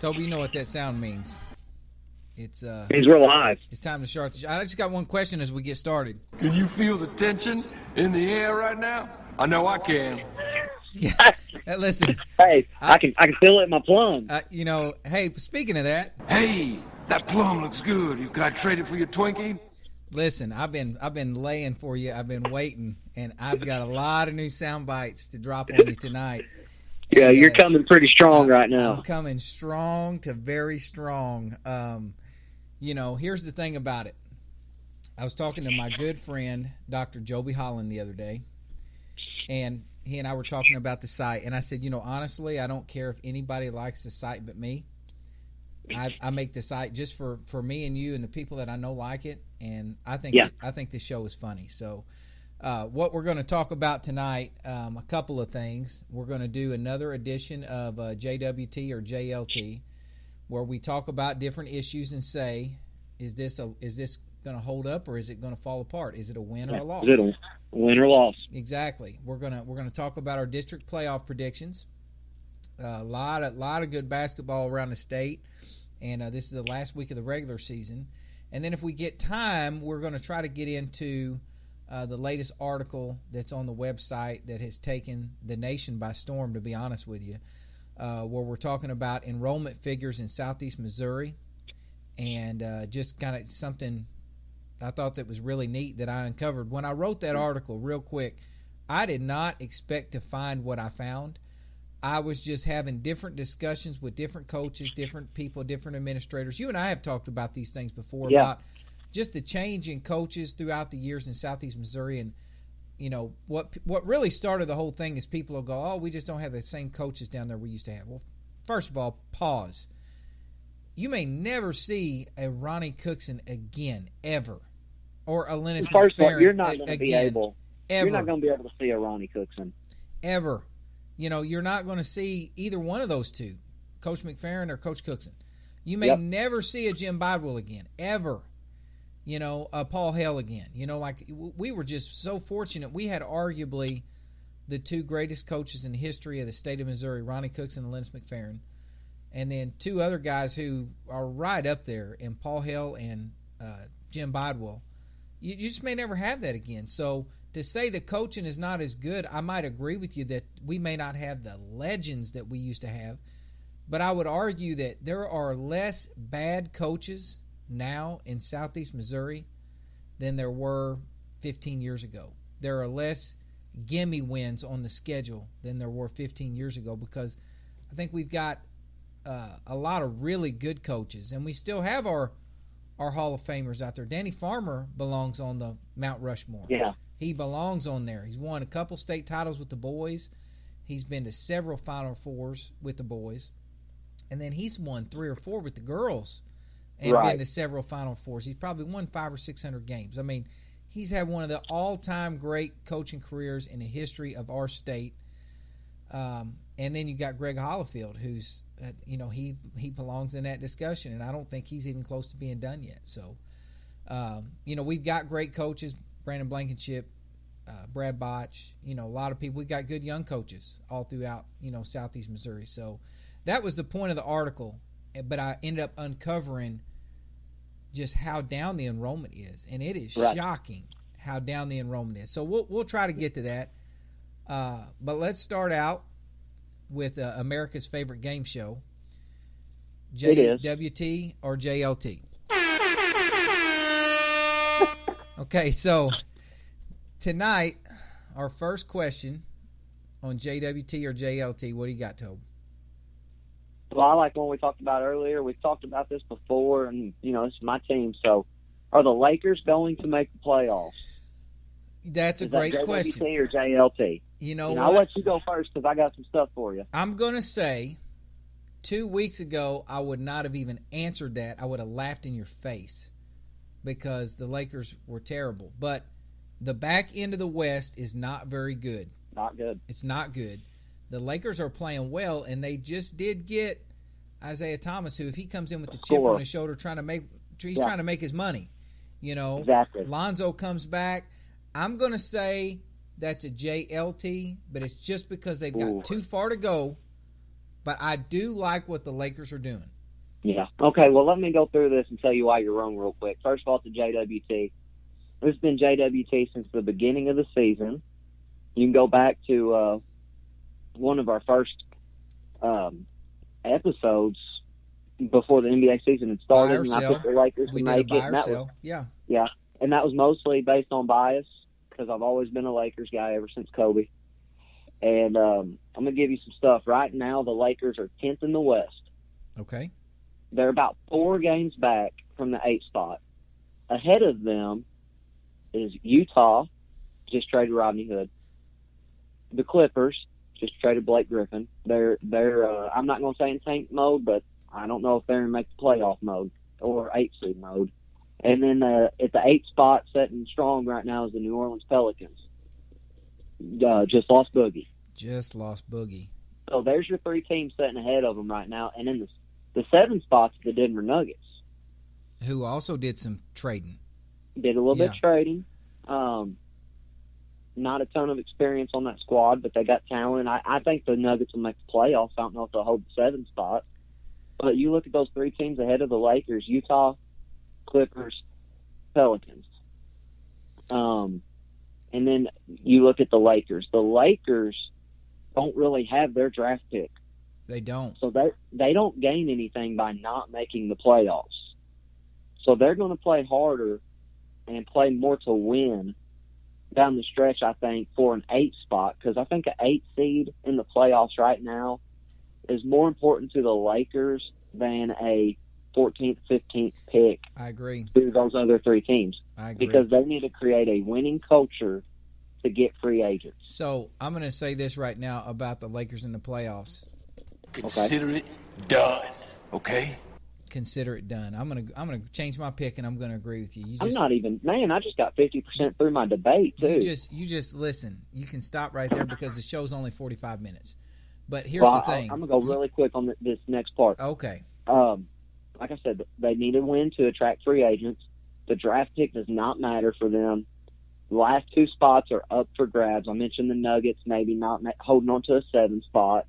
Toby, you know what that sound means. It's means we're live. It's time to start. I just got one question as we get started. Can you feel the tension in the air right now? I know I can. Yeah. Listen. Hey, I can feel it in my plum. Hey, speaking of that. Hey, that plum looks good. Can I trade it for your Twinkie? Listen, I've been laying for you. I've been waiting, and I've got a lot of new sound bites to drop on you tonight. Yeah, you're coming pretty strong right now. I'm coming strong to very strong. Here's the thing about it. I was talking to my good friend, Dr. Joby Holland, the other day, and he and I were talking about the site, and I said, honestly, I don't care if anybody likes the site but me. I make the site just for me and you and the people that I know like it, and I think this show is funny. So what we're going to talk about tonight, a couple of things. We're going to do another edition of JWT or JLT, where we talk about different issues and say, is this going to hold up or is it going to fall apart? Is it a win or a loss? Is it a win or loss? Exactly. We're gonna talk about our district playoff predictions. A lot of good basketball around the state, and this is the last week of the regular season. And then if we get time, we're going to try to get into the latest article that's on the website that has taken the nation by storm, to be honest with you, where we're talking about enrollment figures in Southeast Missouri, and just kind of something I thought that was really neat that I uncovered. When I wrote that article, real quick, I did not expect to find what I found. I was just having different discussions with different coaches, different people, different administrators. You and I have talked about these things before, about just the change in coaches throughout the years in Southeast Missouri. And, what really started the whole thing is people will go, oh, we just don't have the same coaches down there we used to have. Well, first of all, pause. You may never see a Ronnie Cookson again, ever. Or a Lennis McFerrin. First of all, you're not going to be able. Ever. You're not going to be able to see a Ronnie Cookson. Ever. You're not going to see either one of those two, Coach McFerrin or Coach Cookson. You may never see a Jim Bidwell again, ever. A Paul Hale again. We were just so fortunate. We had arguably the two greatest coaches in the history of the state of Missouri, Ronnie Cookson and Lennis McFerrin, and then two other guys who are right up there in Paul Hale and Jim Bidwell. You just may never have that again. So to say the coaching is not as good, I might agree with you that we may not have the legends that we used to have, but I would argue that there are less bad coaches now in Southeast Missouri than there were 15 years ago. There are less gimme wins on the schedule than there were 15 years ago, because I think we've got a lot of really good coaches, and we still have our Hall of Famers out there. Danny Farmer belongs on the Mount Rushmore. Yeah. He belongs on there. He's won a couple state titles with the boys. He's been to several Final Fours with the boys. And then he's won 3 or 4 with the girls and been to several Final Fours. He's probably won 500 or 600 games. I mean, he's had one of the all-time great coaching careers in the history of our state. And then you got Greg Hollifield, who's, he belongs in that discussion, and I don't think he's even close to being done yet. So, we've got great coaches, Brandon Blankenship, Brad Botch, a lot of people. We've got good young coaches all throughout, Southeast Missouri. So that was the point of the article, but I ended up uncovering just how down the enrollment is, and it is shocking how down the enrollment is. So we'll try to get to that. But let's start out with America's favorite game show, JWT or JLT. Okay, so tonight, our first question on JWT or JLT, what do you got, Toby? Well, I like one we talked about earlier. We've talked about this before, and, this is my team. So are the Lakers going to make the playoffs? That's a great question. JWT or JLT? I'll let you go first because I got some stuff for you. I'm going to say 2 weeks ago I would not have even answered that. I would have laughed in your face because the Lakers were terrible. But the back end of the West is not very good. Not good. It's not good. The Lakers are playing well, and they just did get Isaiah Thomas, who if he comes in with the chip on his shoulder trying to make his money. Exactly. Lonzo comes back. I'm going to say that's a JLT, but it's just because they've got too far to go But I do like what the Lakers are doing. Yeah. Okay, well, let me go through this and tell you why you're wrong real quick. First of all, it's a JWT. It's been JWT since the beginning of the season. You can go back to one of our first episodes before the NBA season had started, and I picked the Lakers to make it. Yeah. Yeah, and that was mostly based on bias because I've always been a Lakers guy ever since Kobe. And I'm going to give you some stuff. Right now, the Lakers are 10th in the West. Okay. They're about 4 games back from the 8th spot. Ahead of them is Utah, just traded Rodney Hood. The Clippers just traded Blake Griffin. They're I'm not going to say in tank mode, but I don't know if they're in make the playoff mode or 8 seed mode. And then at the 8th spot, sitting strong right now, is the New Orleans Pelicans. Just lost Boogie. So there's your 3 teams sitting ahead of them right now. And in the 7th spot's the Denver Nuggets, who also did some trading. Did a little bit of trading. Not a ton of experience on that squad, but they got talent. I think the Nuggets will make the playoffs. I don't know if they'll hold the 7th spot. But you look at those 3 teams ahead of the Lakers: Utah, Clippers, Pelicans. And then you look at the Lakers. The Lakers don't really have their draft pick. They don't. So they don't gain anything by not making the playoffs. So they're going to play harder and play more to win down the stretch, I think, for an 8th spot, because I think an 8th seed in the playoffs right now is more important to the Lakers than a 14th, 15th pick. I agree. To those other 3 teams. I agree. Because they need to create a winning culture to get free agents. So I'm going to say this right now about the Lakers in the playoffs. Consider it done, okay? Consider it done. I'm gonna change my pick, and I'm gonna agree with you. I just got 50% through my debate too. You just listen. You can stop right there because the show's only 45 minutes. But here's the thing. I'm gonna go really quick on this next part. Okay. Like I said, they need a win to attract free agents. The draft pick does not matter for them. The last 2 spots are up for grabs. I mentioned the Nuggets maybe not holding on to a 7th spot.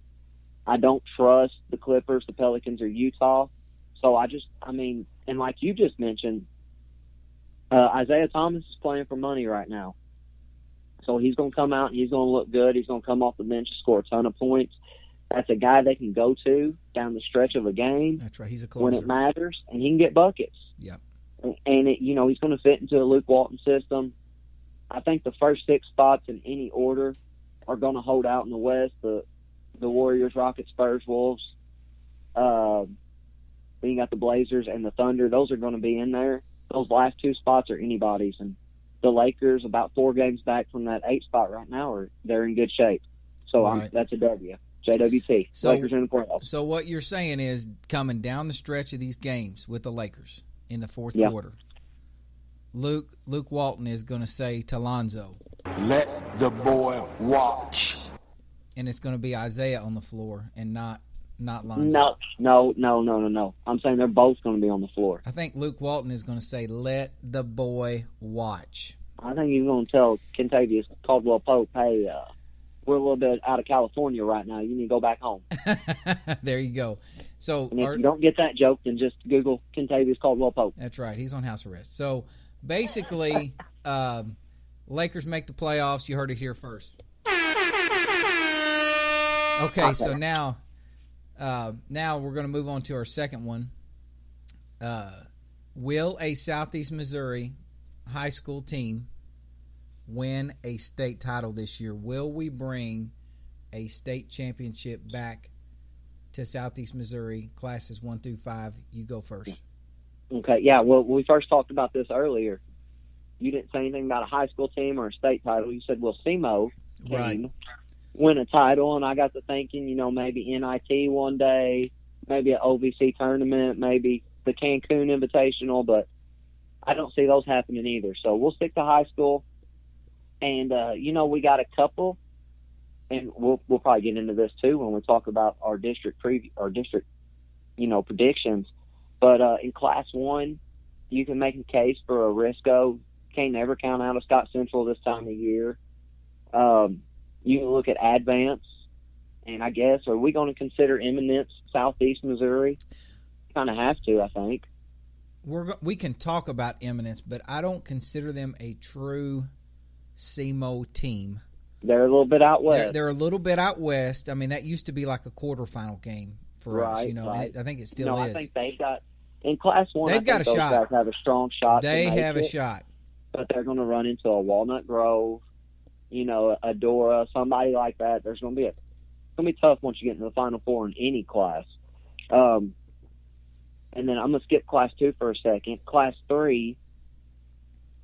I don't trust the Clippers, the Pelicans, or Utah. So and like you just mentioned, Isaiah Thomas is playing for money right now. So he's going to come out and he's going to look good. He's going to come off the bench and score a ton of points. That's a guy they can go to down the stretch of a game. That's right. He's a closer. When it matters, and he can get buckets. Yep. And he's going to fit into a Luke Walton system. I think the first 6 spots in any order are going to hold out in the West. The Warriors, Rockets, Spurs, Wolves. Then you got the Blazers and the Thunder. Those are going to be in there. Those last 2 spots are anybody's. And the Lakers, about 4 games back from that 8th spot right now, they're in good shape. So that's a W. JWT. So, Lakers in the playoffs. So what you're saying is coming down the stretch of these games with the Lakers in the 4th quarter, Luke Walton is going to say to Lonzo, let the boy watch. And it's going to be Isaiah on the floor and not Lonzo. No. I'm saying they're both going to be on the floor. I think Luke Walton is going to say, let the boy watch. I think he's going to tell Kentavious Caldwell-Pope, hey, we're a little bit out of California right now. You need to go back home. There you go. So, and if you don't get that joke, then just Google Kentavious Caldwell-Pope. That's right. He's on house arrest. So, basically, Lakers make the playoffs. You heard it here first. Okay, so now we're going to move on to our second one. Will a Southeast Missouri high school team win a state title this year? Will we bring a state championship back to Southeast Missouri, classes 1 through 5? You go first. Okay, yeah, well, we first talked about this earlier. You didn't say anything about a high school team or a state title. You said, well, SEMO team win a title, and I got to thinking, maybe NIT one day, maybe an OVC tournament, maybe the Cancun Invitational, but I don't see those happening either. So we'll stick to high school. And, we got a couple, and we'll probably get into this too when we talk about our district predictions. But in Class 1, you can make a case for a Risco. Can't never count out a Scott Central this time of year. You can look at Advance. And I guess, are we going to consider Eminence Southeast Missouri? Kind of have to, I think. We can talk about Eminence, but I don't consider them a true SEMO team. They're a little bit out west. They're a little bit out west. I mean, that used to be like a quarterfinal game for us, you know. Right. And I think it still is. I think they've got in Class 1. They've got a shot. Guys have a strong shot. They have a shot, but they're going to run into a Walnut Grove, you know, a Dora, somebody like that. There's going to be it's going to be tough once you get into the Final Four in any class. And then I'm going to skip Class 2 for a second. Class 3,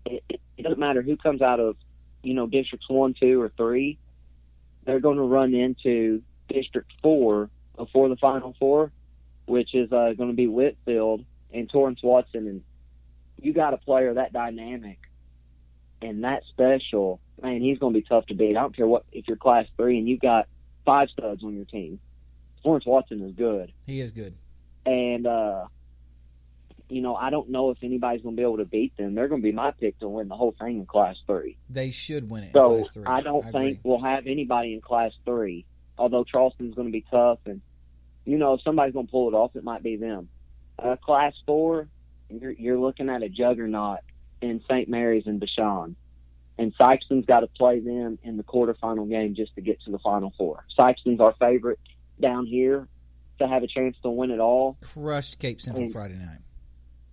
it doesn't matter who comes out of, you know, Districts 1, 2, or 3. They're going to run into District 4 before the Final Four, which is going to be Whitfield and Torrance Watson. And you got a player that dynamic and that special, man, he's going to be tough to beat. I don't care if you're Class 3 and you've got 5 studs on your team. Torrance Watson is good. He is good. And, you know, I don't know if anybody's going to be able to beat them. They're going to be my pick to win the whole thing in Class 3. They should win it in Class 3. I don't think we'll have anybody in Class 3, although Charleston's going to be tough. And, you know, if somebody's going to pull it off, it might be them. Class 4, you're looking at a juggernaut in St. Mary's and Bashan. And Sykeston's got to play them in the quarterfinal game just to get to the Final Four. Sykeston's our favorite down here to have a chance to win it all. Crushed Cape Central Friday night.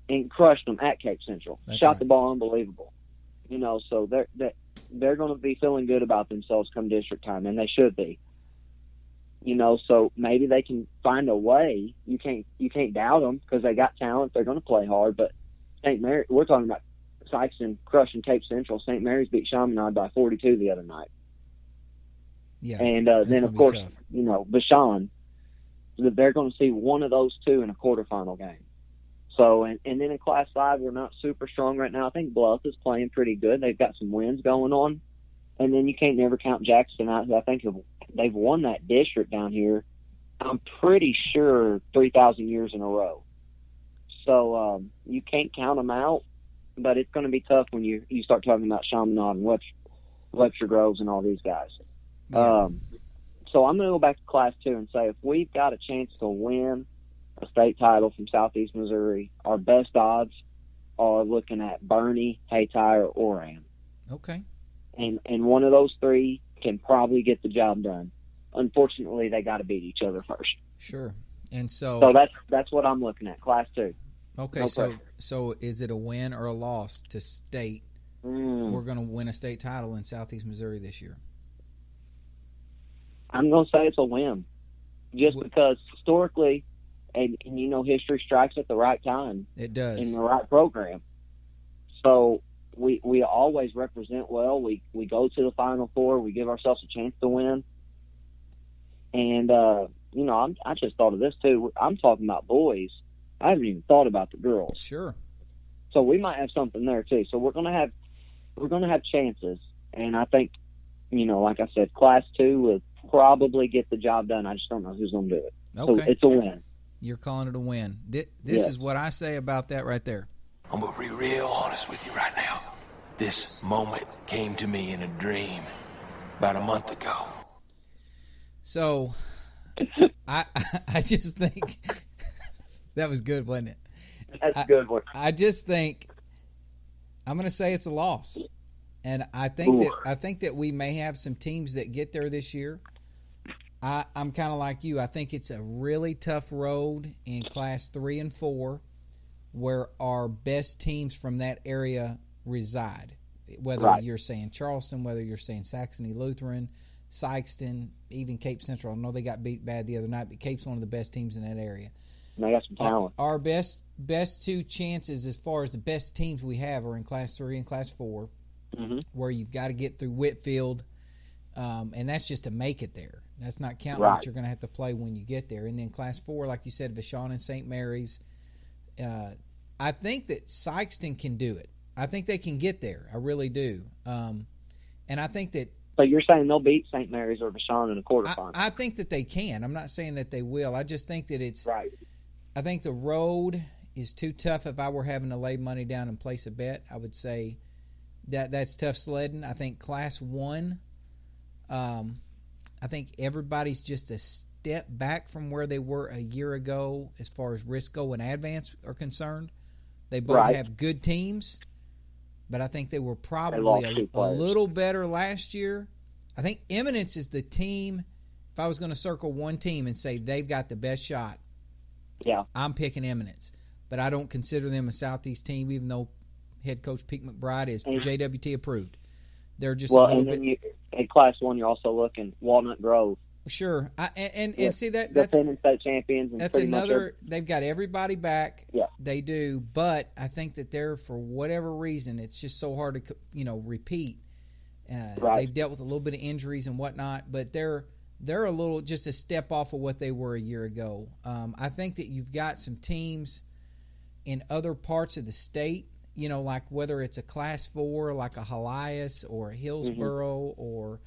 And crushed them at Cape Central. That's Shot right. the ball unbelievable. You know, so they're going to be feeling good about themselves come district time, and they should be. You know, so maybe they can find a way. You can't doubt them because they got talent. They're going to play hard. But St. Mary, we're talking about Sykeston crushing Cape Central. St. Mary's beat Chaminade by 42 the other night. Yeah, and then of course, you know, Bashan. They're going to see one of those two in a quarterfinal game. So, and then in Class 5, we're not super strong right now. I think Bluff is playing pretty good. They've got some wins going on. And then you can't never count Jackson out. I think they've won that district down here, I'm pretty sure, 3,000 years in a row. So you can't count them out, but it's going to be tough when you start talking about Chaminade and Webster Groves and all these guys. Yeah. So I'm going to go back to Class 2 and say if we've got a chance to win a state title from Southeast Missouri, our best odds are looking at Bernie, Hayti, or Oran. Okay. And one of those three can probably get the job done. Unfortunately, they got to beat each other first. Sure. And so that's what I'm looking at, Class 2. Okay, No so is it a win or a loss to state we're going to win a state title in Southeast Missouri this year? I'm going to say it's a win. Just because historically, and you know, history strikes at the right time. It does. In the right program. So we always represent well. We go to the Final Four. We give ourselves a chance to win. And, you know, I just thought of this, too. I'm talking about boys. I haven't even thought about the girls. Sure. So we might have something there, too. So we're going to have chances. And I think, you know, like I said, Class 2 will probably get the job done. I just don't know who's going to do it. Okay. So it's a win. You're calling it a win. This is what I say about that right there. I'm going to be real honest with you right now. This moment came to me in a dream about a month ago. So I just think that was good, wasn't it? That's a good one. I just think I'm going to say it's a loss. And I think that we may have some teams that get there this year. I'm kind of like you. I think it's a really tough road in Class 3 and 4 where our best teams from that area reside. Whether you're saying Charleston, whether you're saying Saxony Lutheran, Sykeston, even Cape Central. I know they got beat bad the other night, but Cape's one of the best teams in that area. And they got some talent. Our best two chances as far as the best teams we have are in Class 3 and Class 4, where you've got to get through Whitfield, and that's just to make it there. That's not counting what you're going to have to play when you get there. And then Class 4, like you said, Vashon and St. Mary's. I think that Sykeston can do it. I think they can get there. I really do. And I think that. So you're saying they'll beat St. Mary's or Vashon in the quarterfinal? I think that they can. I'm not saying that they will. I just think that it's. Right. I think the road is too tough. If I were having to lay money down and place a bet, I would say that's tough sledding. I think Class 1. I think everybody's just a step back from where they were a year ago as far as Risco and Advance are concerned. They both have good teams, but I think they were probably a little better last year. I think Eminence is the team. If I was going to circle one team and say they've got the best shot, I'm picking Eminence. But I don't consider them a Southeast team, even though head coach Pete McBride is JWT approved. They're just a little bit. In Class 1, you're also looking Walnut Grove. Sure, and see that's defending state champions. And that's another. They've got everybody back. Yeah, they do. But I think that they're, for whatever reason, it's just so hard to repeat. They've dealt with a little bit of injuries and whatnot, but they're a little just a step off of what they were a year ago. I think that you've got some teams in other parts of the state, like whether it's a Class 4 like a Helias or a Hillsboro or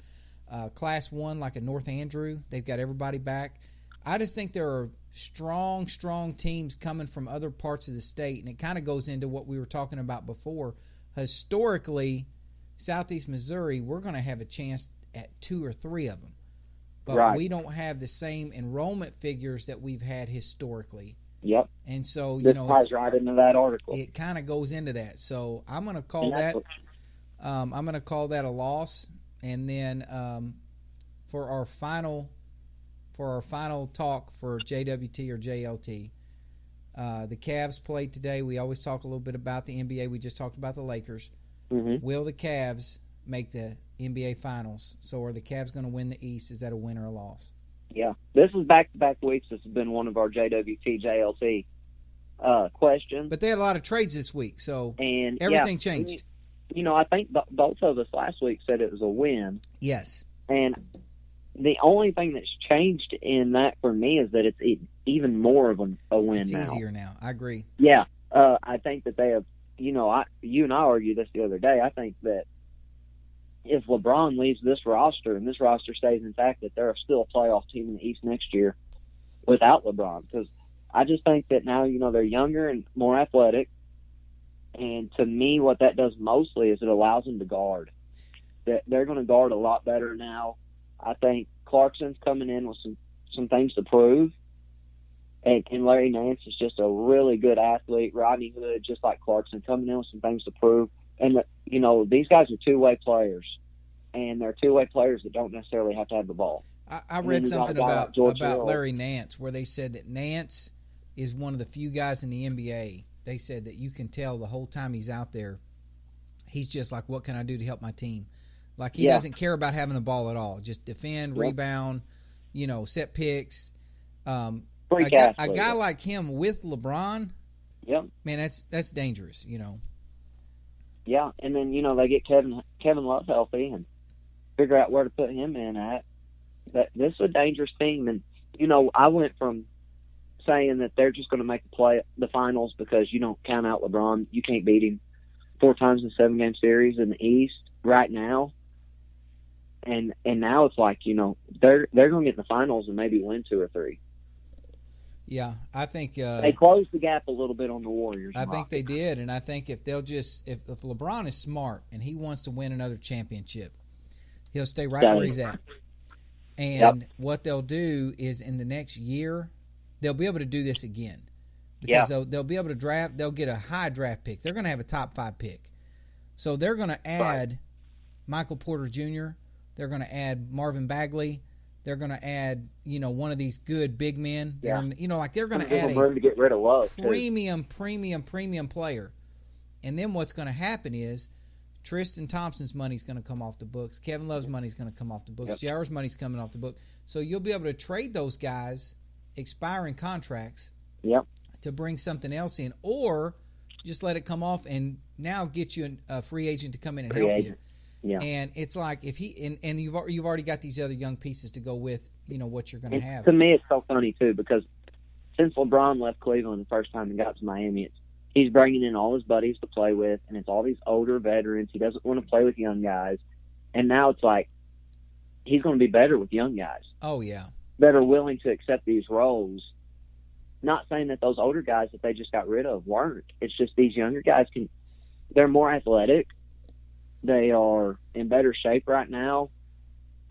Class 1 like a North Andrew. They've got everybody back. I just think there are strong teams coming from other parts of the state, and it kind of goes into what we were talking about before. Historically, Southeast Missouri, we're going to have a chance at 2 or 3 of them. But we don't have the same enrollment figures that we've had historically. Yep. And so, this ties right into that article. It kind of goes into that. So I'm going to call that a loss. And then for our final talk for JWT or JLT, the Cavs played today. We always talk a little bit about the NBA. We just talked about the Lakers. Will the Cavs make the NBA Finals? So are the Cavs going to win the East? Is that a win or a loss? Yeah. This is back-to-back weeks. This has been one of our JWT, JLT questions. But they had a lot of trades this week, so everything changed. I think both of us last week said it was a win. Yes. And the only thing that's changed in that for me is that it's even more of a win now. It's easier now. I agree. Yeah. I think that they have, you and I argued this the other day. I think that if LeBron leaves this roster and this roster stays intact, that they're still a playoff team in the East next year without LeBron. Because I just think that now, they're younger and more athletic. And to me, what that does mostly is it allows them to guard. They're going to guard a lot better now. I think Clarkson's coming in with some things to prove. And Larry Nance is just a really good athlete. Rodney Hood, just like Clarkson, coming in with some things to prove. And, these guys are two-way players. And they're two-way players that don't necessarily have to have the ball. I read something about Larry Nance where they said that Nance is one of the few guys in the NBA. They said that you can tell the whole time he's out there, he's just like, what can I do to help my team? Like he doesn't care about having the ball at all. Just defend, rebound, set picks. A guy like him with LeBron, man, that's dangerous, Yeah, and then, they get Kevin Love healthy and figure out where to put him in at. But this is a dangerous team. And, I went from saying that they're just going to make the finals because you don't count out LeBron. You can't beat him 4 times in a 7-game series in the East right now. And now it's like, they're going to get in the finals and maybe win 2 or 3. Yeah, I think they closed the gap a little bit on the Warriors. I think they did, and I think if they'll just if LeBron is smart and he wants to win another championship, he'll stay right where he's at. And what they'll do is in the next year, they'll be able to do this again because they'll be able to draft. They'll get a high draft pick. They're going to have a top 5 pick, so they're going to add Michael Porter Jr. They're going to add Marvin Bagley. They're going to add, one of these good big men. They're going to add room to get rid of Love, premium player. And then what's going to happen is Tristan Thompson's money's going to come off the books. Kevin Love's money's going to come off the books. J.R.'s money's coming off the book. So you'll be able to trade those guys expiring contracts to bring something else in, or just let it come off and now get you a free agent to come in and help you. Yeah. And it's like if he and you've already got these other young pieces to go with, what you're going to have. To me, it's so funny too because since LeBron left Cleveland the first time and got to Miami, he's bringing in all his buddies to play with, and it's all these older veterans. He doesn't want to play with young guys, and now it's like he's going to be better with young guys. Oh yeah, that are willing to accept these roles. Not saying that those older guys that they just got rid of weren't. It's just these younger guys they're more athletic. They are in better shape right now.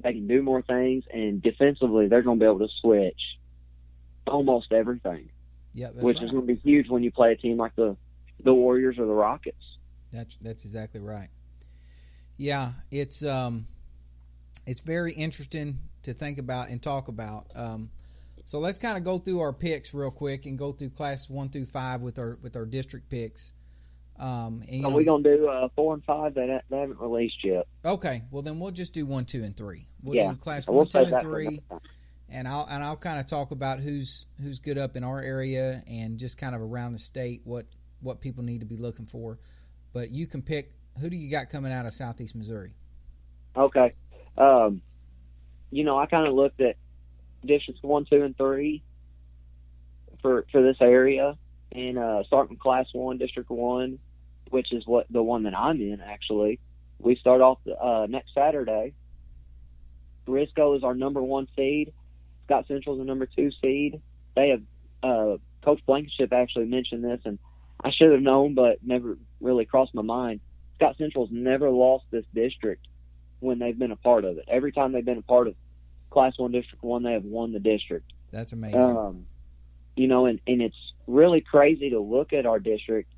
They can do more things, and defensively, they're going to be able to switch almost everything. Yeah, which right. is going to be huge when you play a team like the Warriors or the Rockets. That's exactly right. Yeah, it's very interesting to think about and talk about. So let's kind of go through our picks real quick and go through class 1 through 5 with our district picks. And, Are we going to do 4 and 5? They haven't released yet. Okay, well then we'll just do 1, 2, and 3. We'll do class 1, 2, and 3, and I'll kind of talk about who's good up in our area and just kind of around the state what people need to be looking for. But you can pick, who do you got coming out of Southeast Missouri? Okay. I kind of looked at districts 1, 2, and 3 for this area, and starting with class 1, district 1, which is the one that I'm in, actually. We start off next Saturday. Risco is our number 1 seed. Scott Central is the number 2 seed. They have Coach Blankenship actually mentioned this, and I should have known, but never really crossed my mind. Scott Central's never lost this district when they've been a part of it. Every time they've been a part of Class 1, District 1, they have won the district. That's amazing. And it's really crazy to look at our district.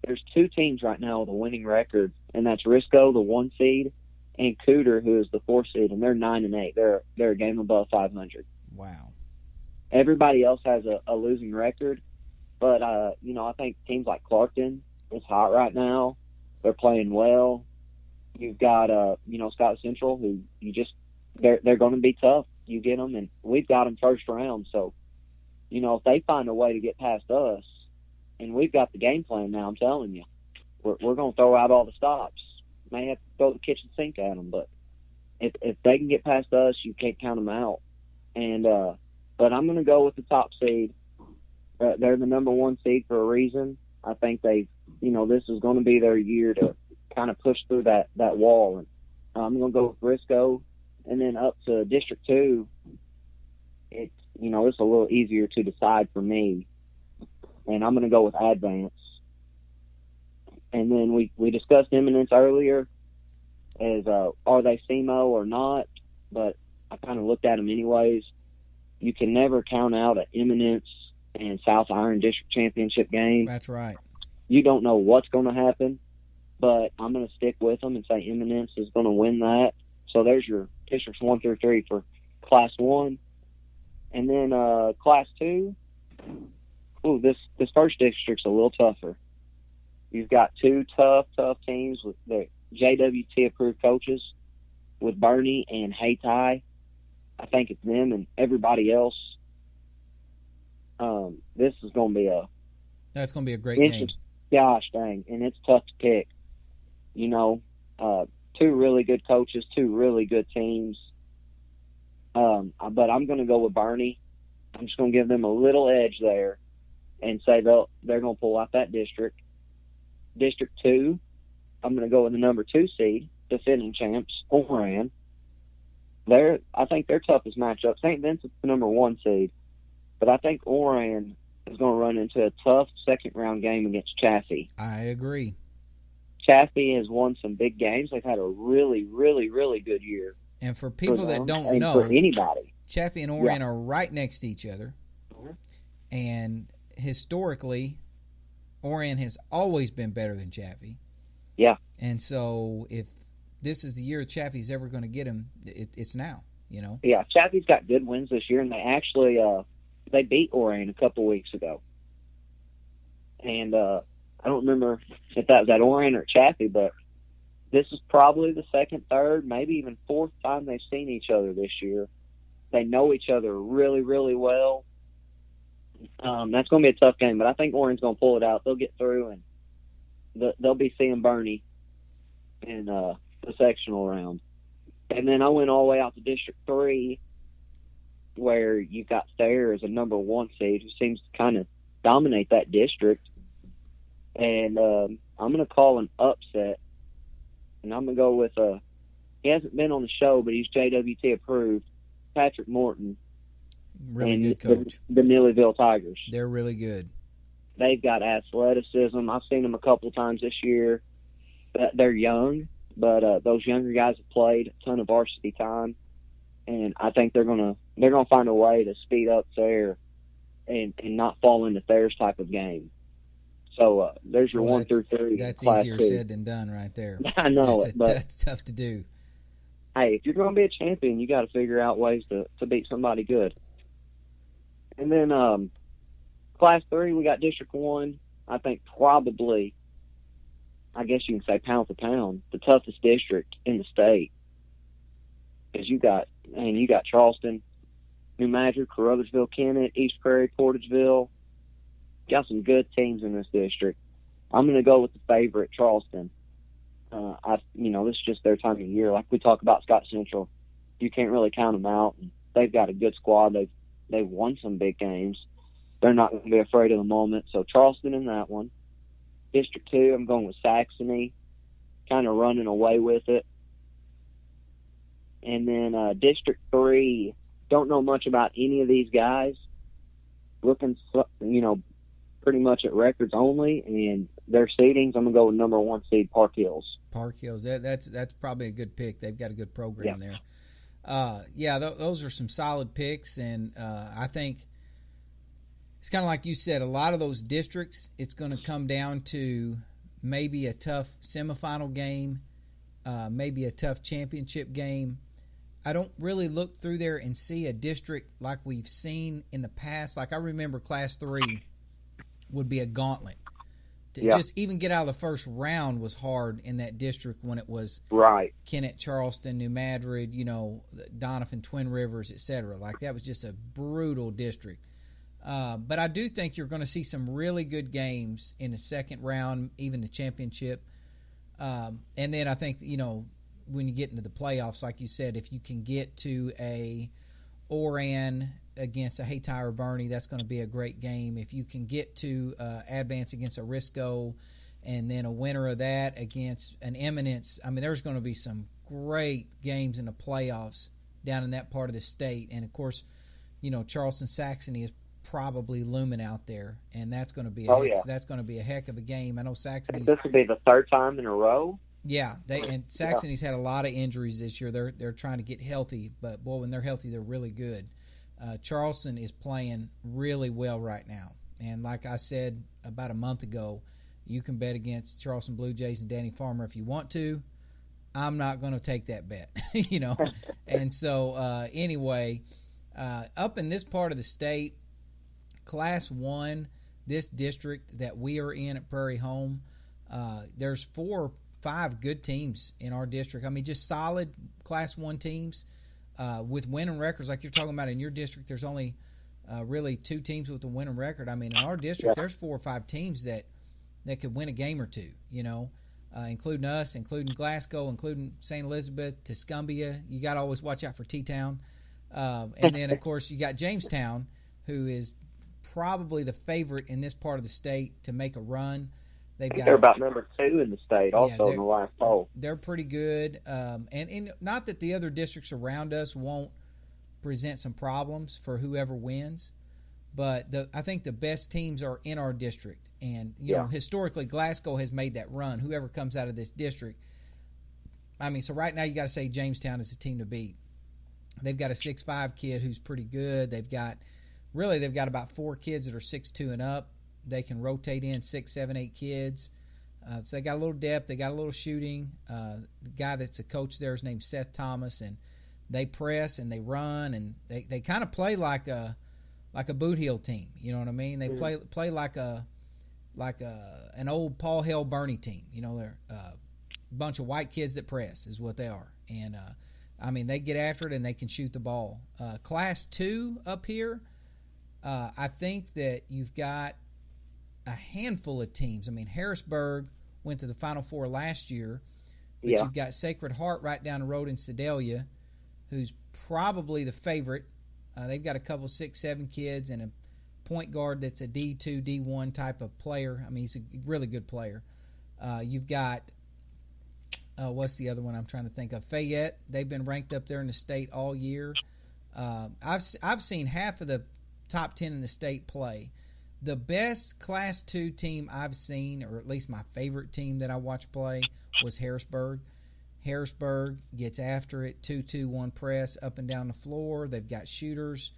There's 2 teams right now with a winning record, and that's Risco, the 1 seed, and Cooter, who is the 4 seed, and they're 9-8. They're a game above 500. Wow. Everybody else has a losing record, but I think teams like Clarkton is hot right now. They're playing well. You've got Scott Central, who they're going to be tough. You get them, and we've got them first round. So, if they find a way to get past us, and we've got the game plan now, I'm telling you, we're going to throw out all the stops. May have to throw the kitchen sink at them, but if they can get past us, you can't count them out. And but I'm going to go with the top seed. They're the number 1 seed for a reason. I think this is going to be their year to kind of push through that wall. And I'm going to go with Briscoe, and then up to District 2. It's a little easier to decide for me, and I'm going to go with Advance. And then we discussed Eminence earlier as are they SEMO or not, but I kind of looked at them anyways. You can never count out an Eminence and South Iron District Championship game. That's right. You don't know what's going to happen, but I'm going to stick with them and say Eminence is going to win that. So there's your districts 1 through 3 for Class 1. And then Class 2, this first district's a little tougher. You've got 2 tough teams with the JWT approved coaches with Bernie and Hayti. I think it's them and everybody else. This is going to be that's going to be a great game. Gosh dang, and it's tough to pick. 2 really good coaches, 2 really good teams. But I'm going to go with Bernie. I'm just going to give them a little edge there and say they're going to pull out that district. District 2, I'm going to go with the number 2 seed, defending champs, Oran. I think their toughest matchup, St. Vincent's the number 1 seed, but I think Oran is going to run into a tough second-round game against Chaffee. I agree. Chaffee has won some big games. They've had a really, really, really good year. And for people that don't know, for anybody, Chaffee and Oran are right next to each other. Mm-hmm. And historically, Oran has always been better than Chaffee. Yeah. And so if this is the year Chaffee's ever going to get him, it's now, Yeah, Chaffee's got good wins this year, and they actually they beat Oran a couple weeks ago. And I don't remember if that was at Oran or Chaffee, but this is probably the second, third, maybe even 4th time they've seen each other this year. They know each other really, really well. That's going to be a tough game, but I think Oran's going to pull it out. They'll get through, and they'll be seeing Bernie in the sectional round. And then I went all the way out to District 3, where you've got Thayer as a number 1 seed who seems to kind of dominate that district. And I'm going to call an upset, and I'm going to go with he hasn't been on the show, but he's JWT approved, Patrick Morton. Really good coach. The Neelyville Tigers. They're really good. They've got athleticism. I've seen them a couple of times this year. They're young, but those younger guys have played a ton of varsity time. and I think they're gonna find a way to speed up Thayer and not fall into Thayer's type of game. So there's your 1 through 3. That's Class easier 2. said than done, right there. I know but that's tough to do. Hey, if you're going to be a champion, you got to figure out ways to beat somebody good. And then Class 3, we got District 1. I think probably, I guess you can say pound for pound, the toughest district in the state. Because you got Charleston, New Madrid, Caruthersville, Kennett, East Prairie, Portageville. Got some good teams in this district. I'm going to go with the favorite, Charleston. This is just their time of year. Like we talk about Scott Central, you can't really count them out. And they've got a good squad. They've won some big games. They're not going to be afraid of the moment. So Charleston in that one. District 2, I'm going with Saxony, kind of running away with it. And then District 3, don't know much about any of these guys. Looking, pretty much at records only, and their seedings, I'm going to go with number 1 seed, Park Hills. Park Hills, that's probably a good pick. They've got a good program there. Those are some solid picks, and I think it's kind of like you said, a lot of those districts, it's going to come down to maybe a tough semifinal game, maybe a tough championship game. I don't really look through there and see a district like we've seen in the past. Like I remember Class 3 would be a gauntlet. To just even get out of the first round was hard in that district when it was Kennett, Charleston, New Madrid, Donovan, Twin Rivers, etc. Like that was just a brutal district. But I do think you're going to see some really good games in the second round, even the championship. And then I think, when you get into the playoffs, like you said, if you can get to a Oran against a Hayti or Bernie, that's going to be a great game. If you can get to advance against a Risco and then a winner of that against an Eminence, there's going to be some great games in the playoffs down in that part of the state. And, of course, Charleston Saxony is probably looming out there, and that's going to be that's going to be a heck of a game. I know Saxony's. This will be the third time in a row. Yeah, Saxony's had a lot of injuries this year. They're trying to get healthy, but boy, when they're healthy, they're really good. Charleston is playing really well right now, and like I said about a month ago, you can bet against Charleston Blue Jays and Danny Farmer if you want to. I'm not going to take that bet, And so anyway, up in this part of the state, Class 1, this district that we are in at Prairie Home, there's 4 or 5 good teams in our district. Just solid Class 1 teams with winning records like you're talking about in your district. There's only really 2 teams with a winning record. In our district, there's 4 or 5 teams that could win a game or two, including us, including Glasgow, including St. Elizabeth, Tuscumbia. You got to always watch out for T-Town. And then, of course, you got Jamestown, who is probably the favorite in this part of the state to make a run. They're about number 2 in the state also in the last poll. They're pretty good. And not that the other districts around us won't present some problems for whoever wins, but I think the best teams are in our district. And, historically, Glasgow has made that run, whoever comes out of this district. So right now you got to say Jamestown is the team to beat. They've got a 6'5" kid who's pretty good. They've got about 4 kids that are 6'2" and up. They can rotate in 6, 7, 8 kids. So they got a little depth. They got a little shooting. The guy that's a coach there is named Seth Thomas, and they press and they run, and they kind of play like a boot heel team. You know what I mean? They play like an old Paul Hale Bernie team. They're a bunch of white kids that press is what they are. And they get after it and they can shoot the ball. Class 2 up here, I think that you've got a handful of teams. Harrisburg went to the Final Four last year, but you've got Sacred Heart right down the road in Sedalia, who's probably the favorite. They've got a couple 6'7" kids and a point guard that's a D2, D1 type of player. He's a really good player. You've got what's the other one I'm trying to think of? Fayette. They've been ranked up there in the state all year. I've seen half of the top 10 in the state play. The best Class 2 team I've seen, or at least my favorite team that I watched play, was Harrisburg. Harrisburg gets after it, 2-2-1 press up and down the floor. They've got shooters.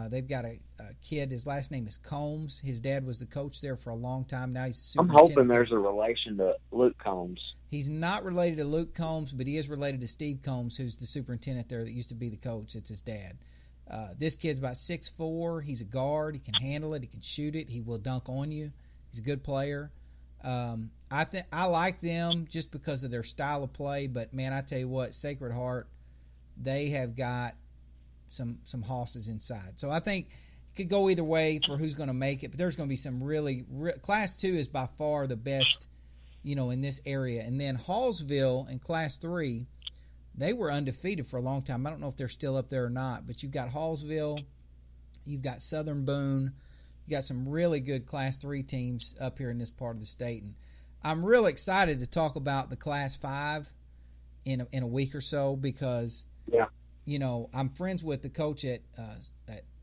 They've got a kid. His last name is Combs. His dad was the coach there for a long time. Now he's the superintendent. I'm hoping there's a relation to Luke Combs. He's not related to Luke Combs, but he is related to Steve Combs, who's the superintendent there that used to be the coach. It's his dad. This kid's about 6'4". He's a guard. He can handle it. He can shoot it. He will dunk on you. He's a good player. I like them just because of their style of play. But man, I tell you what, Sacred Heart, they have got some hosses inside. So I think it could go either way for who's going to make it. But there's going to be some really Class 2 is by far the best, in this area. And then Hallsville in Class 3. They were undefeated for a long time. I don't know if they're still up there or not, but you've got Hallsville, you've got Southern Boone, you got some really good Class 3 teams up here in this part of the state. And I'm really excited to talk about the Class 5 in a week or so because, I'm friends with the coach at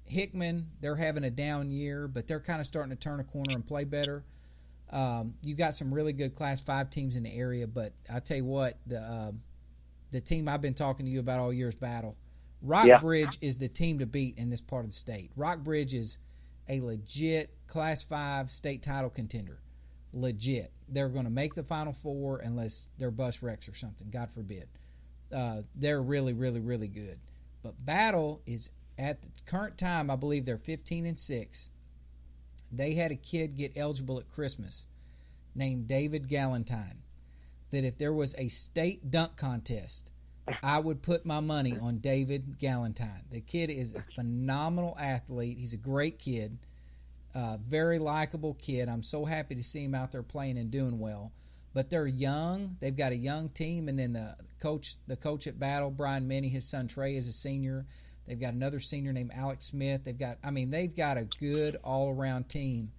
Hickman. They're having a down year, but they're kind of starting to turn a corner and play better. You got some really good Class 5 teams in the area, but I tell you what, the team I've been talking to you about all year is Battle. Rockbridge is the team to beat in this part of the state. Rockbridge is a legit Class 5 state title contender. Legit. They're going to make the Final Four unless they're bus wrecks or something, God forbid. They're really, really, really good. But Battle is, at the current time, I believe they're 15-6. They had a kid get eligible at Christmas named David Galentine. That if there was a state dunk contest, I would put my money on David Galentine. The kid is a phenomenal athlete. He's a great kid, very likable kid. I'm so happy to see him out there playing and doing well. But they're young. They've got a young team, and then the coach at Battle, Brian Minnie, his son Trey is a senior. They've got another senior named Alex Smith. They've got a good all-around team,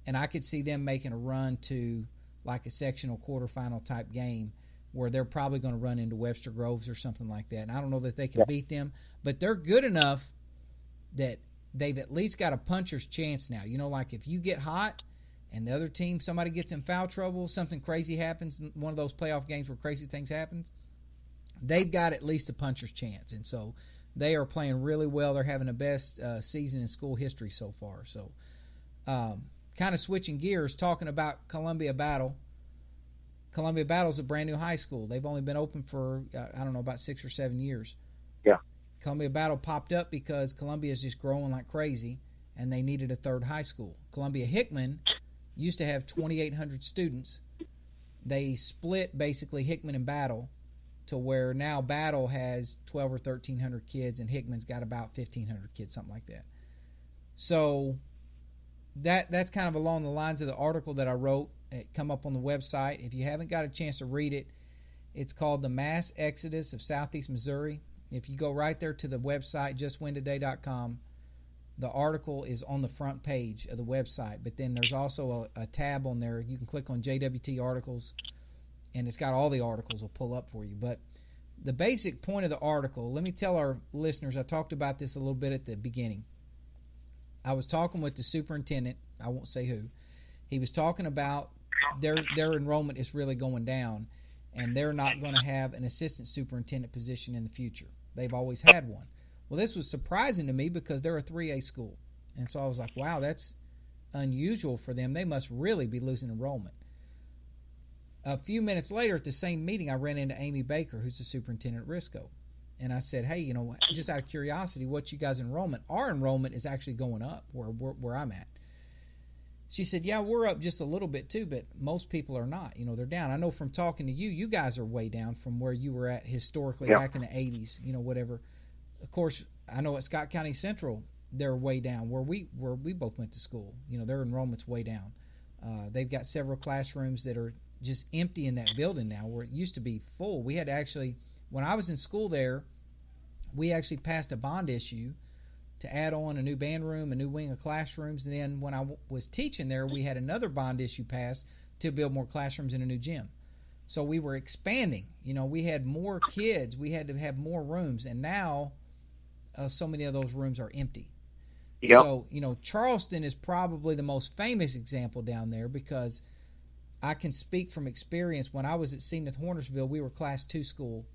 and I could see them making a run to like a sectional quarterfinal type game where they're probably going to run into Webster Groves or something like that. And I don't know that they can beat them, but they're good enough that they've at least got a puncher's chance now. Like if you get hot and the other team, somebody gets in foul trouble, something crazy happens, one of those playoff games where crazy things happen, they've got at least a puncher's chance. And so they are playing really well. They're having the best season in school history so far. So kind of switching gears, talking about Columbia Battle. Columbia Battle is a brand new high school. They've only been open for, about 6 or 7 years. Yeah. Columbia Battle popped up because Columbia is just growing like crazy, and they needed a third high school. Columbia Hickman used to have 2,800 students. They split basically Hickman and Battle to where now Battle has 1,200 or 1,300 kids, and Hickman's got about 1,500 kids, something like that. So that's kind of along the lines of the article that I wrote. It come up on the website. If you haven't got a chance to read it, it's called The Mass Exodus of Southeast Missouri. If you go right there to the website, justwintoday.com, the article is on the front page of the website. But then there's also a tab on there. You can click on JWT articles, and it's got all the articles will pull up for you. But the basic point of the article, let me tell our listeners, I talked about this a little bit at the beginning. I was talking with the superintendent. I won't say who. He was talking about their enrollment is really going down, and they're not going to have an assistant superintendent position in the future. They've always had one. Well, this was surprising to me because they're a 3A school. And so I was like, wow, that's unusual for them. They must really be losing enrollment. A few minutes later at the same meeting, I ran into Amy Baker, who's the superintendent at Risco. And I said, hey, just out of curiosity, what's you guys' enrollment? Our enrollment is actually going up where I'm at. She said, yeah, we're up just a little bit too, but most people are not. They're down. I know from talking to you, you guys are way down from where you were at historically back in the 80s, whatever. Of course, I know at Scott County Central, they're way down where we both went to school. Their enrollment's way down. They've got several classrooms that are just empty in that building now where it used to be full. We had to actually, when I was in school there, we actually passed a bond issue to add on a new band room, a new wing of classrooms. And then when I was teaching there, we had another bond issue passed to build more classrooms in a new gym. So we were expanding. We had more kids. We had to have more rooms. And now so many of those rooms are empty. Yep. So, Charleston is probably the most famous example down there because I can speak from experience. When I was at Seamuth Hornersville, we were Class 2 school,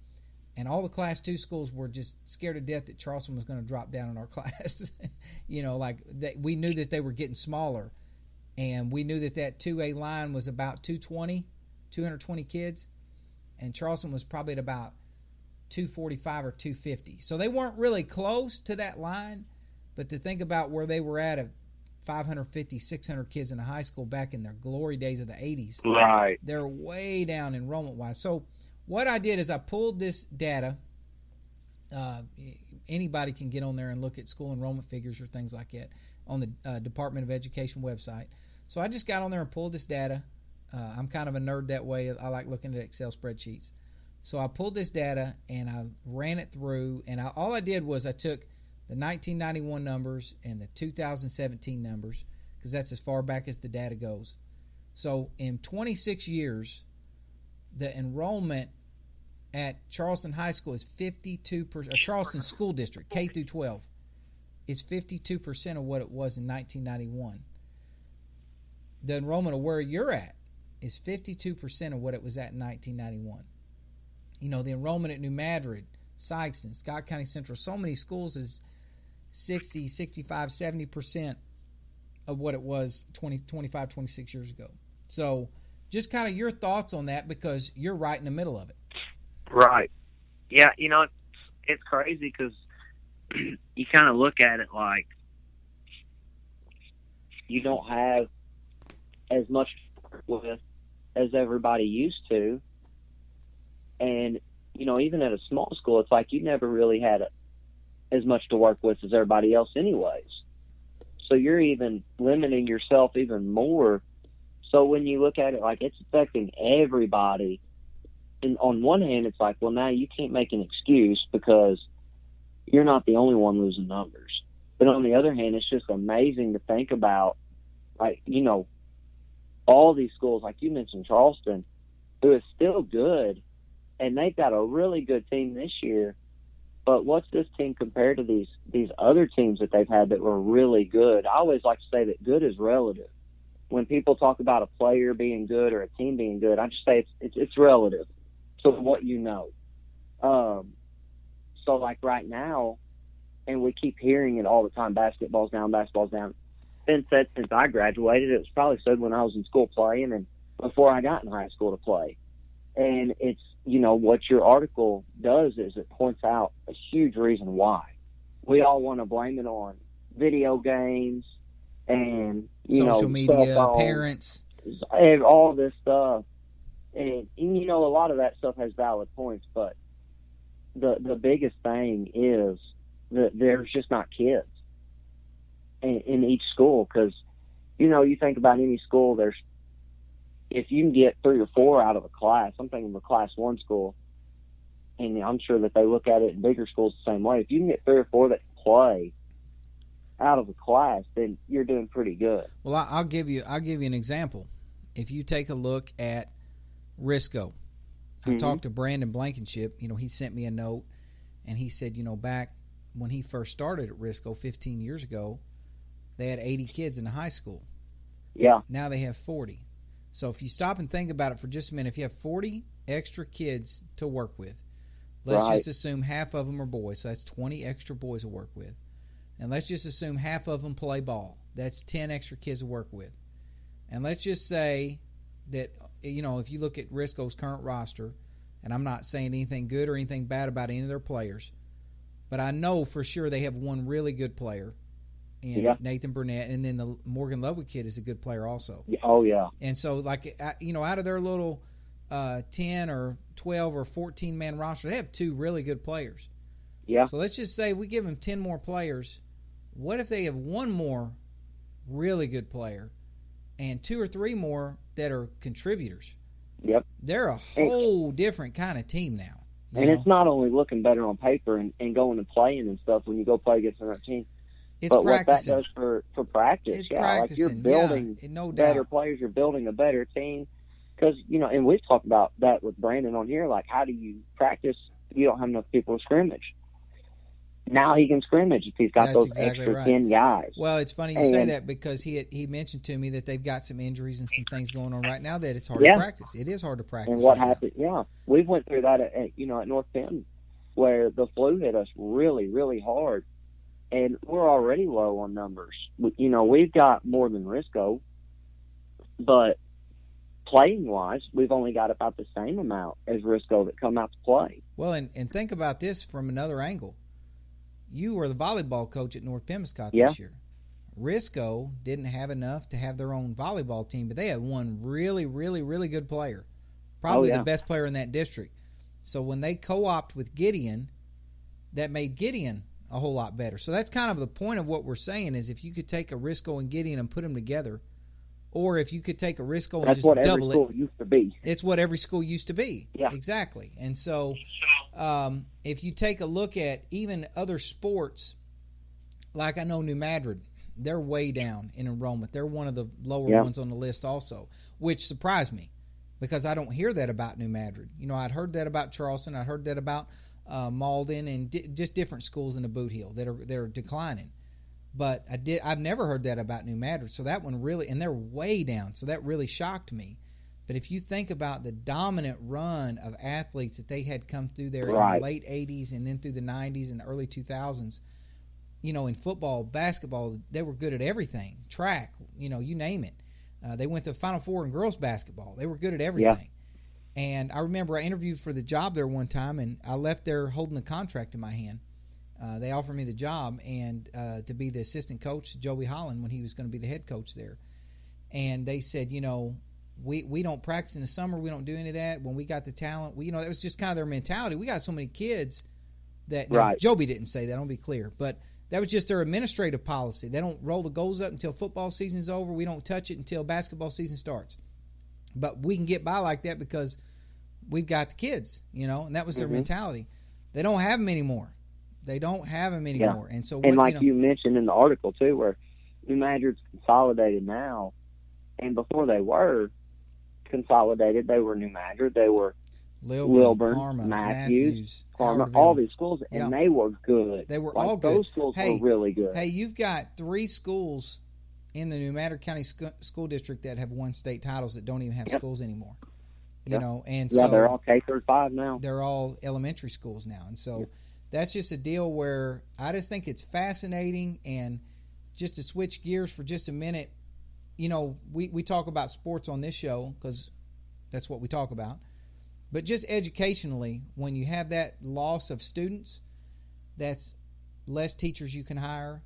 and all the Class 2 schools were just scared to death that Charleston was going to drop down in our class. We knew that they were getting smaller, and we knew that 2A line was about 220 kids, and Charleston was probably at about 245 or 250. So they weren't really close to that line, but to think about where they were at 550, 600 kids in a high school back in their glory days of the 80s. Right. They're way down enrollment-wise. So what I did is I pulled this data. Anybody can get on there and look at school enrollment figures or things like that on the Department of Education website. So I just got on there and pulled this data. I'm kind of a nerd that way. I like looking at Excel spreadsheets. So I pulled this data and I ran it through, and all I did was I took the 1991 numbers and the 2017 numbers, because that's as far back as the data goes. So in 26 years, the enrollment at Charleston High School is 52%. Charleston School District, K through 12, is 52% of what it was in 1991. The enrollment of where you're at is 52% of what it was at in 1991. The enrollment at New Madrid, Sykeston, Scott County Central, so many schools is 60, 65, 70% of what it was 25, 26 years ago. So just kind of your thoughts on that, because you're right in the middle of it. Right. Yeah, it's crazy because you kind of look at it like you don't have as much to work with as everybody used to. And, even at a small school, it's like you never really had as much to work with as everybody else anyways. So you're even limiting yourself even more. So when you look at it, like, it's affecting everybody. And on one hand, it's like, well, now you can't make an excuse because you're not the only one losing numbers. But on the other hand, it's just amazing to think about, like, all these schools, like you mentioned, Charleston, who is still good, and they've got a really good team this year. But what's this team compared to these other teams that they've had that were really good? I always like to say that good is relative. When people talk about a player being good or a team being good, I just say it's relative to what you know. So like right now, and we keep hearing it all the time, basketball's down, basketball's down. It's been said since I graduated. It was probably said when I was in school playing and before I got in high school to play. And it's, what your article does is it points out a huge reason why. We all want to blame it on video games and, social media, parents, and all this stuff. And, a lot of that stuff has valid points, but the biggest thing is that there's just not kids in each school. Because, you think about any school, if you can get 3 or 4 out of a class, I'm thinking of a Class 1 school, and I'm sure that they look at it in bigger schools the same way. If you can get 3 or 4 that play out of a class, then you're doing pretty good. Well, I'll give you an example. If you take a look at Risco, I talked to Brandon Blankenship. He sent me a note, and he said, back when he first started at Risco 15 years ago, they had 80 kids in the high school. Yeah. Now they have 40. So if you stop and think about it for just a minute, if you have 40 extra kids to work with, let's just assume half of them are boys, so that's 20 extra boys to work with. And let's just assume half of them play ball. That's 10 extra kids to work with. And let's just say that, if you look at Risco's current roster, and I'm not saying anything good or anything bad about any of their players, but I know for sure they have one really good player in Nathan Burnett, and then the Morgan Lovewood kid is a good player also. Oh, yeah. And so, like, out of their little 10 or 12 or 14-man roster, they have 2 really good players. Yeah. So let's just say we give them 10 more players. What if they have 1 more really good player and 2 or 3 more that are contributors? Yep. They're a whole different kind of team now. And it's not only looking better on paper and going and playing and stuff when you go play against another team. It's but practicing. What that does for practice, it's practicing, like you're building no better doubt. players, you're building a better team. Because, and we've talked about that with Brandon on here, like how do you practice if you don't have enough people to scrimmage? now he can scrimmage if he's got That's those exactly extra right. 10 guys. Well, it's funny you say that because he mentioned to me that they've got some injuries and some things going on right now that it's hard to practice. It is hard to practice. And what right happened? now. Yeah, we went through that at North Penn, where the flu hit us really, really hard, and we're already low on numbers. We've got more than Risco, but playing wise, we've only got about the same amount as Risco that come out to play. Well, and think about this from another angle. You were the volleyball coach at North Pemscott this year. Risco didn't have enough to have their own volleyball team, but they had one really, really, really good player, probably the best player in that district. So when they co-opted with Gideon, that made Gideon a whole lot better. So that's kind of the point of what we're saying is if you could take a Risco and Gideon and put them together, or if you could take a Risco and just double it. That's what every school used to be. It's what every school used to be. Yeah. Exactly. And so if you take a look at even other sports, like I know New Madrid, they're way down in enrollment. They're one of the lower ones on the list also, which surprised me because I don't hear that about New Madrid. I'd heard that about Charleston. I'd heard that about Malden and just different schools in the Boot Heel that are declining. But I've never heard that about New Madrid. So that one really, and they're way down. So that really shocked me. But if you think about the dominant run of athletes that they had come through there in the late 80s and then through the 90s and the early 2000s, in football, basketball, they were good at everything. Track, you name it. They went to the Final Four in girls basketball. They were good at everything. Yeah. And I remember I interviewed for the job there one time, and I left there holding the contract in my hand. They offered me the job and to be the assistant coach to Joey Holland when he was going to be the head coach there. And they said, we don't practice in the summer. We don't do any of that. When we got the talent, it was just kind of their mentality. We got so many kids that Joby didn't say that. I'll be clear, but that was just their administrative policy. They don't roll the goals up until football season's over. We don't touch it until basketball season starts. But we can get by like that because we've got the kids, and that was their mentality. They don't have them anymore. They don't have them anymore. Yeah. And so, you mentioned in the article too, where New Madrid's consolidated now, and before they were consolidated, they were New Madrid, they were Lilburn, Parma, Matthews, Parma, all these schools, and they were good. They were all good. Those schools were really good. Hey, you've got 3 schools in the New Madrid County School District that have won state titles that don't even have schools anymore. And so they're all K-5 now. They're all elementary schools now, and so. That's just a deal where I just think it's fascinating. And just to switch gears for just a minute, we talk about sports on this show because that's what we talk about. But just educationally, when you have that loss of students, that's less teachers you can hire,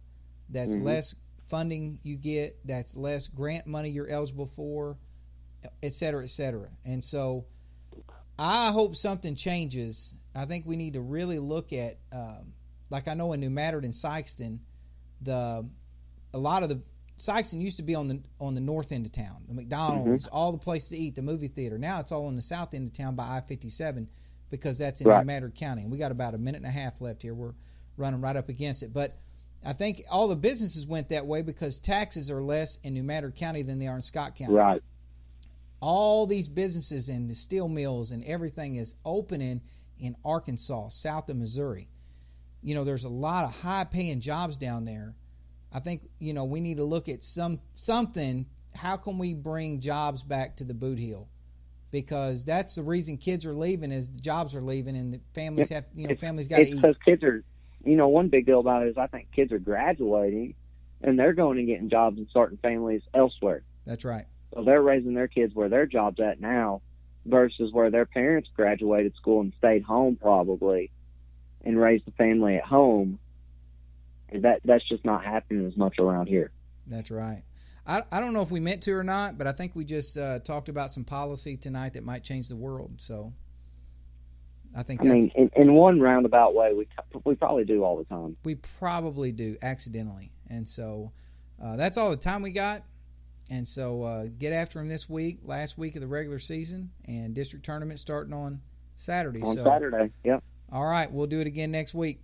that's less funding you get, that's less grant money you're eligible for, et cetera, et cetera. And so I hope something changes. I think we need to really look at, like I know in New Madrid and Sykeston, a lot of the Sykeston used to be on the north end of town, the McDonald's, all the places to eat, the movie theater. Now it's all on the south end of town by I-57 because that's in New Madrid County. And we got about a minute and a half left here. We're running right up against it. But I think all the businesses went that way because taxes are less in New Madrid County than they are in Scott County. Right. All these businesses and the steel mills and everything is opening in Arkansas, south of Missouri. There's a lot of high-paying jobs down there. I think, we need to look at something. How can we bring jobs back to the Boot Heel? Because that's the reason kids are leaving is the jobs are leaving and the families families got to eat. It's because kids are, one big deal about it is I think kids are graduating and they're going and getting jobs and starting families elsewhere. That's right. So they're raising their kids where their job's at now versus where their parents graduated school and stayed home probably and raised a family at home. That's just not happening as much around here. That's right. I don't know if we meant to or not, but I think we just talked about some policy tonight that might change the world. So I think in one roundabout way, we probably do all the time. We probably do accidentally. And so that's all the time we got. And so get after them this week, last week of the regular season, and district tournament starting on Saturday. Saturday, yep. All right, we'll do it again next week.